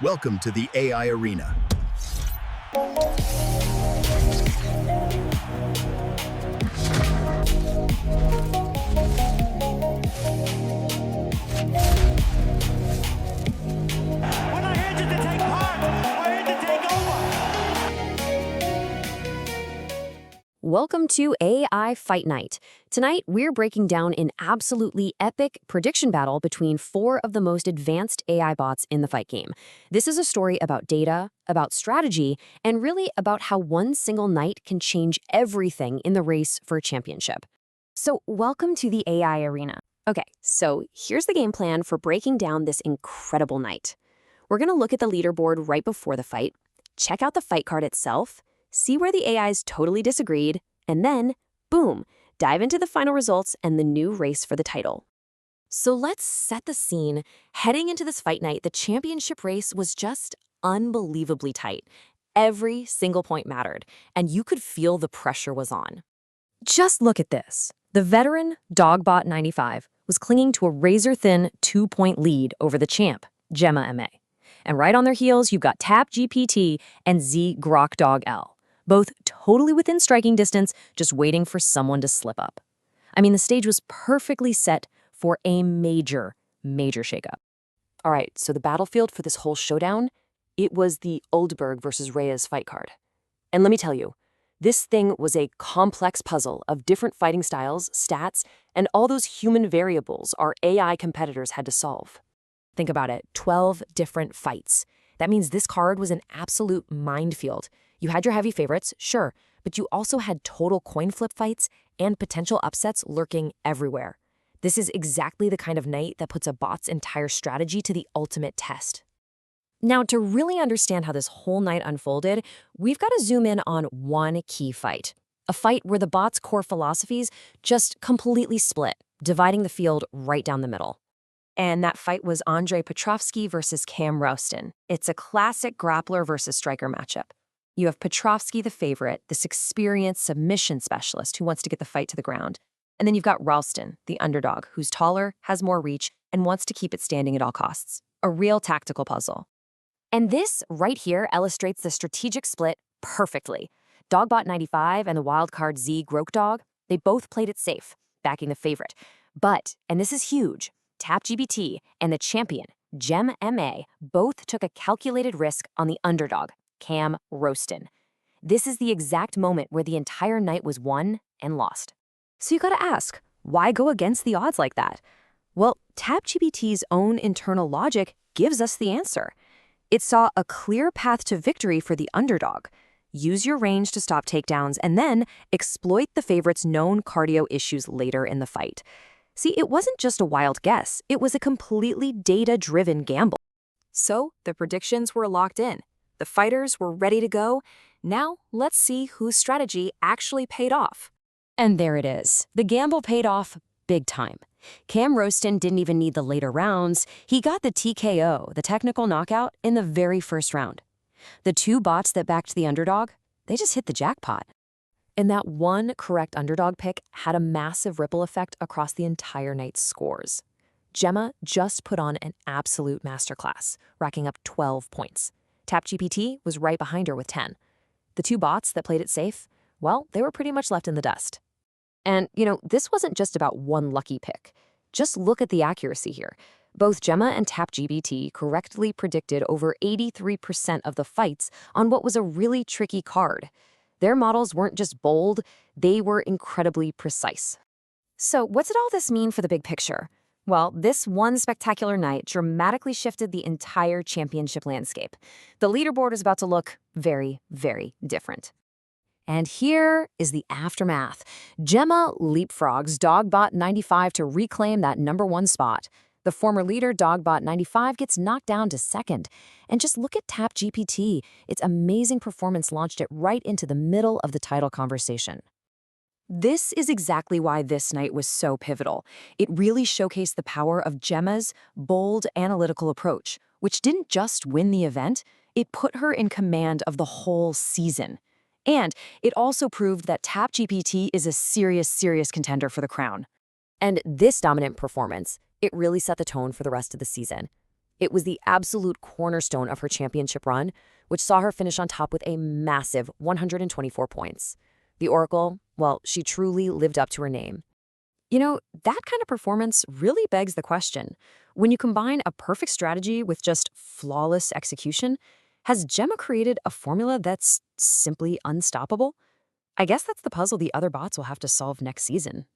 Welcome to the AI Arena. We're not here just to take part. We're here to take over. Welcome to AI Fight Night. Tonight, we're breaking down an absolutely epic prediction battle between four of the most advanced AI bots in the fight game. This is a story about data, about strategy, and really about how one single night can change everything in the race for a championship. So, welcome to the AI Arena. Okay, so here's the game plan for breaking down this incredible night. We're going to look at the leaderboard right before the fight, check out the fight card itself, see where the AIs totally disagreed, and then, boom, dive into the final results and the new race for the title. So let's set the scene. Heading into this fight night, the championship race was just unbelievably tight. Every single point mattered, and you could feel the pressure was on. Just look at this. The veteran Dogbot95 was clinging to a razor-thin 2-point lead over the champ, Gemma MA. And right on their heels, you've got TapGPT and Grok-z, both totally within striking distance, just waiting for someone to slip up. I mean, the stage was perfectly set for a major shakeup. All right, so the battlefield for this whole showdown, it was the Ulberg versus Reyes fight card. And let me tell you, this thing was a complex puzzle of different fighting styles, stats, and all those human variables our AI competitors had to solve. Think about it, 12 different fights. That means this card was an absolute minefield. You had your heavy favorites, sure, but you also had total coin flip fights and potential upsets lurking everywhere. This is exactly the kind of night that puts a bot's entire strategy to the ultimate test. Now, to really understand how this whole night unfolded, we've got to zoom in on one key fight. A fight where the bot's core philosophies just completely split, dividing the field right down the middle. And that fight was Andrei Petrovsky versus Cam Rowston. It's a classic grappler versus striker matchup. You have Petrovsky, the favorite, this experienced submission specialist who wants to get the fight to the ground. And then you've got Ralston, the underdog, who's taller, has more reach, and wants to keep it standing at all costs. A real tactical puzzle. And this right here illustrates the strategic split perfectly. Dogbot95 and the wildcard Grok-z, they both played it safe, backing the favorite. But, and this is huge, TapGPT and the champion, Gem MA, both took a calculated risk on the underdog, Cam Rowston. This is the exact moment where the entire night was won and lost. So you gotta ask, why go against the odds like that? Well, TapGPT's own internal logic gives us the answer. It saw a clear path to victory for the underdog. Use your range to stop takedowns and then exploit the favorite's known cardio issues later in the fight. See, it wasn't just a wild guess. It was a completely data-driven gamble. So the predictions were locked in. The fighters were ready to go. Now, let's see whose strategy actually paid off. And there it is. The gamble paid off big time. Cam Rowston didn't even need the later rounds. He got the TKO, the technical knockout, in the very first round. The two bots that backed the underdog, they just hit the jackpot. And that one correct underdog pick had a massive ripple effect across the entire night's scores. Gemma just put on an absolute masterclass, racking up 12 points. TapGPT was right behind her with 10. The two bots that played it safe, well, they were pretty much left in the dust. And, this wasn't just about one lucky pick. Just look at the accuracy here. Both Gemma and TapGPT correctly predicted over 83% of the fights on what was a really tricky card. Their models weren't just bold, they were incredibly precise. So what's all this mean for the big picture? Well, this one spectacular night dramatically shifted the entire championship landscape. The leaderboard is about to look very, very different. And here is the aftermath. Gemma leapfrogs Dogbot95 to reclaim that #1 spot. The former leader, Dogbot95, gets knocked down to second. And just look at TapGPT. Its amazing performance launched it right into the middle of the title conversation. This is exactly why this night was so pivotal. It really showcased the power of Gemma's bold, analytical approach, which didn't just win the event, it put her in command of the whole season. And it also proved that TapGPT is a serious contender for the crown. And this dominant performance, it really set the tone for the rest of the season. It was the absolute cornerstone of her championship run, which saw her finish on top with a massive 124 points. The Oracle, well, she truly lived up to her name. That kind of performance really begs the question. When you combine a perfect strategy with just flawless execution, has Gemma created a formula that's simply unstoppable? I guess that's the puzzle the other bots will have to solve next season.